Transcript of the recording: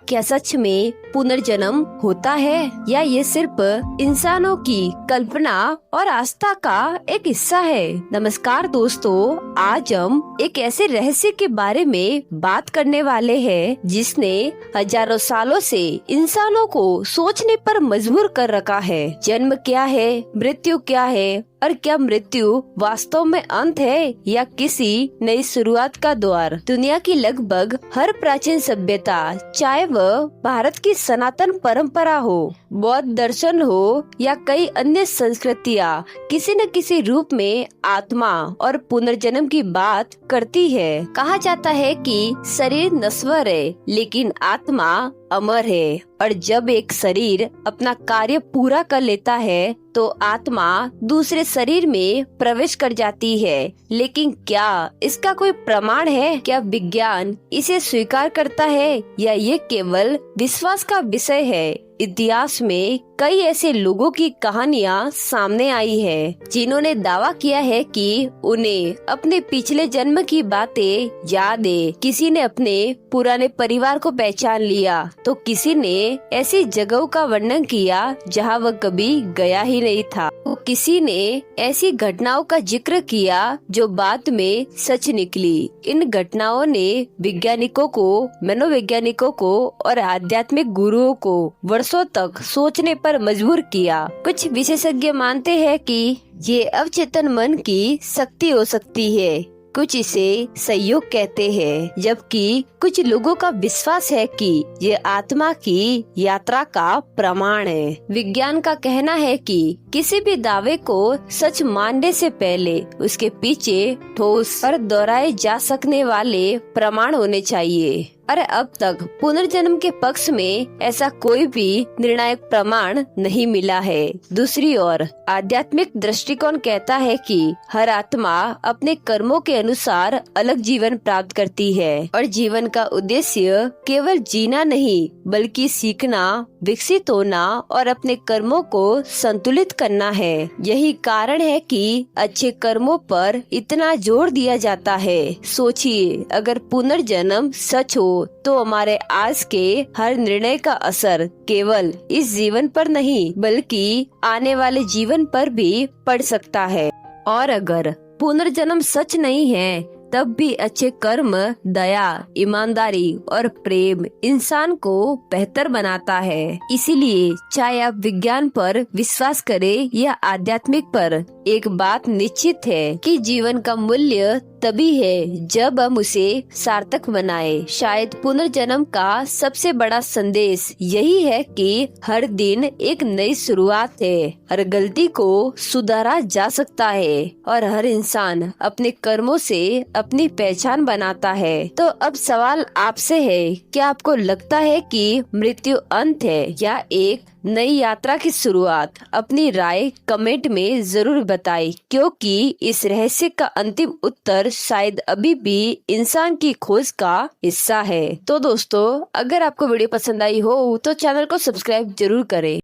क्या सच में पुनर्जन्म होता है या ये सिर्फ इंसानों की कल्पना और आस्था का एक हिस्सा है। नमस्कार दोस्तों, आज हम एक ऐसे रहस्य के बारे में बात करने वाले हैं जिसने हजारों सालों से इंसानों को सोचने पर मजबूर कर रखा है। जन्म क्या है, मृत्यु क्या है और क्या मृत्यु वास्तव में अंत है या किसी नई शुरुआत का द्वार। दुनिया की लगभग हर प्राचीन सभ्यता, चाहे वह भारत की सनातन परंपरा हो, बौद्ध दर्शन हो या कई अन्य संस्कृतियाँ, किसी न किसी रूप में आत्मा और पुनर्जन्म की बात करती है। कहा जाता है कि शरीर नश्वर है लेकिन आत्मा अमर है, और जब एक शरीर अपना कार्य पूरा कर लेता है तो आत्मा दूसरे शरीर में प्रवेश कर जाती है। लेकिन क्या इसका कोई प्रमाण है? क्या विज्ञान इसे स्वीकार करता है या ये केवल विश्वास का विषय है? इतिहास में कई ऐसे लोगों की कहानियाँ सामने आई है जिन्होंने दावा किया है कि उन्हें अपने पिछले जन्म की बातें याद है। किसी ने अपने पुराने परिवार को पहचान लिया तो किसी ने ऐसी जगहों का वर्णन किया जहां वह कभी गया ही नहीं था। तो किसी ने ऐसी घटनाओं का जिक्र किया जो बाद में सच निकली। इन घटनाओं ने वैज्ञानिकों को, मनोवैज्ञानिकों को और आध्यात्मिक गुरुओं को वर्षों तक सोचने पर मजबूर किया। कुछ विशेषज्ञ मानते हैं कि ये अवचेतन मन की शक्ति हो सकती है, कुछ इसे संयोग कहते हैं, जबकि कुछ लोगों का विश्वास है कि ये आत्मा की यात्रा का प्रमाण है। विज्ञान का कहना है कि किसी भी दावे को सच मानने से पहले उसके पीछे ठोस और दोहराए जा सकने वाले प्रमाण होने चाहिए। और अब तक पुनर्जन्म के पक्ष में ऐसा कोई भी निर्णायक प्रमाण नहीं मिला है। दूसरी ओर आध्यात्मिक दृष्टिकोण कहता है कि हर आत्मा अपने कर्मों के अनुसार अलग जीवन प्राप्त करती है और जीवन का उद्देश्य केवल जीना नहीं बल्कि सीखना, विकसित होना और अपने कर्मों को संतुलित करना है। यही कारण है कि अच्छे कर्मों पर इतना जोर दिया जाता है। सोचिए, अगर पुनर्जन्म सच हो तो हमारे आज के हर निर्णय का असर केवल इस जीवन पर नहीं बल्कि आने वाले जीवन पर भी पड़ सकता है। और अगर पुनर्जन्म सच नहीं है तब भी अच्छे कर्म, दया, ईमानदारी और प्रेम इंसान को बेहतर बनाता है। इसीलिए चाहे आप विज्ञान पर विश्वास करें या आध्यात्मिक पर, एक बात निश्चित है कि जीवन का मूल्य तभी है जब हम उसे सार्थक बनाए। शायद पुनर्जन्म का सबसे बड़ा संदेश यही है कि हर दिन एक नई शुरुआत है, हर गलती को सुधारा जा सकता है और हर इंसान अपने कर्मों से अपनी पहचान बनाता है। तो अब सवाल आपसे है, क्या आपको लगता है कि मृत्यु अंत है या एक नई यात्रा की शुरुआत? अपनी राय कमेंट में जरूर बताएं, क्योंकि इस रहस्य का अंतिम उत्तर शायद अभी भी इंसान की खोज का हिस्सा है। तो दोस्तों, अगर आपको वीडियो पसंद आई हो तो चैनल को सब्सक्राइब जरूर करें।